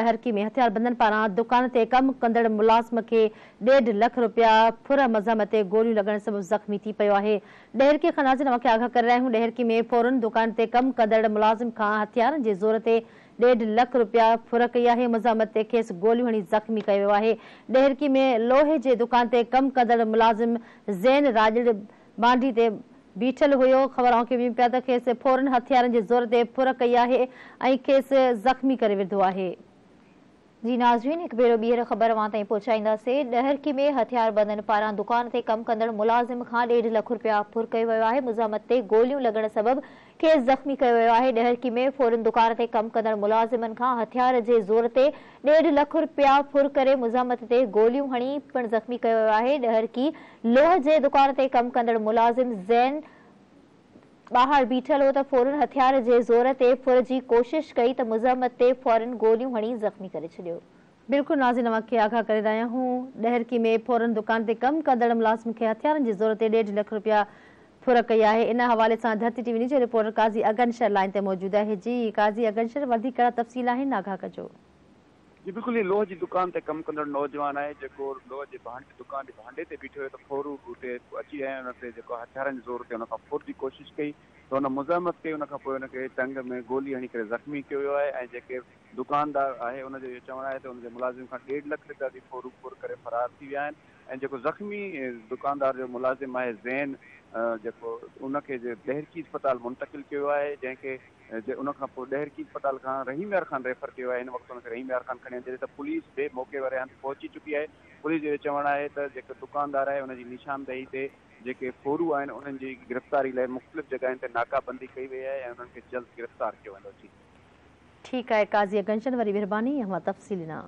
ॾहरकी में हथियारबंदनि पारां दुकान ते कम कंदड़ मुलाज़िम खे 1.5 लाख रुपया फुर मज़ाम ते गोलियूं लॻण सबबि ज़ख़्मी थी पियो आहे। ॾहरकी खां नाज़रीन खे आगाह करे रहिया आहियूं। ॾहरकी में फौरन दुकान ते कम कंदड़ मुलाज़िम खां हथियारनि जे ज़ोर ते 1.5 लाख रुपया फुर कई आहे। मज़ाम ते खेसि गोलियूं हणी ज़ख़्मी कयो वियो आहे। ॾहरकी में लोहे जे दुकान ते कम कंदड़ मुलाज़िम ज़ैन राजड़ बांडी ते बीठल हुयो। ख़बर खे पिया त खेसि फौरन हथियारनि जे ज़ोर ते फुर कई आहे ऐं खेसि ज़ख़्मी करे विधो आहे। जी नाज़रीन, हिकु भेरो ॿीहर ख़बर अवां ताईं पहुचाईंदासीं। ॾहरकी में हथियारबंदनि पारां दुकान ते कम कंदड़ मुलाज़िम खां 1.5 लाख रुपया फुर कयो वियो आहे। मुज़ामत ते गोलियूं लॻण सबबि खेसि ज़ख़्मी कयो वियो आहे। ॾहरकी में फौरन दुकान ते कम कंदड़ मुलाज़िमनि खां हथियार जे ज़ोर ते 1.5 लाख रुपया फुर करे मुज़ामत ते गोलियूं हणी पिणु ज़ख़्मी कयो वियो आहे। ॾहरकी लोह जे दुकान ते कम कंदड़ मुलाज़िम ज़ैन ॿाहिरि बीठल हो त फौरन हथियार जे ज़ोर ते फुर जी कोशिश कई त मुज़ामत ते फौरन गोलियूं हणी ज़ख़्मी करे छॾियो। बिल्कुलु नाज़रीन, खे आगाह करे रहिया आहियूं। ॾहरकी में फौरन दुकान ते कम कंदड़ मुलाज़िम खे हथियारनि जे ज़ोर ते 1.5 लाख रुपया फुर कई आहे। इन हवाले सां धरती टीवी न्यूज़ जो रिपोर्टर काज़ी अगनशर लाइन ते मौजूद आहे। जी काज़ी अगनशर, वधीक कहिड़ा तफ़सील आहिनि, आगाह कजो। जी बिल्कुल, ये लोह की दुकान ते कम कंदड़ नौजवान है जो लोह के दुकान के भांडे ते बीठो तो फोरू उते अची आया उन ते जो हथियारनि जे ज़ोर ते उन फुर की कोशिश कई तो उन मुज़ामत कई। उन उनके टंग में गोली हणी करे ज़ख़्मी कियो वियो आहे। जेके दुकानदार है उन जो चवण है तो उन मुलाज़िम खां 1.5 लाख रुपया की फुर करे फरार थी विया आहिनि। जो ज़ख़्मी दुकानदार जो मुलाज़िम है ज़ैन जो उनके ॾहरकी अस्पताल मुंतकिल किया है, जैसे उन ॾहरकी अस्पताल का रहीम यार खान रेफर किया है। इन वक्त उनके रहीम यार खान खड़े जैसे तो पुलिस बे मौके वारे हंध पहुंची चुकी है। पुलिस जो चवण है तो जो दुकानदार है उनकी निशानदेही से जो फोरू आहिनि उन्हनि जी गिरफ़्तारी लाइ मुख़्तलिफ़ जगहनि ते नाकाबंदी कई वई आहे ऐं उन्हनि खे जल्द गिरफ़्तार कियो वेंदो। ठीकु आहे काज़ी अगनशर, वरी महिरबानी, तफ़सील ॾिना।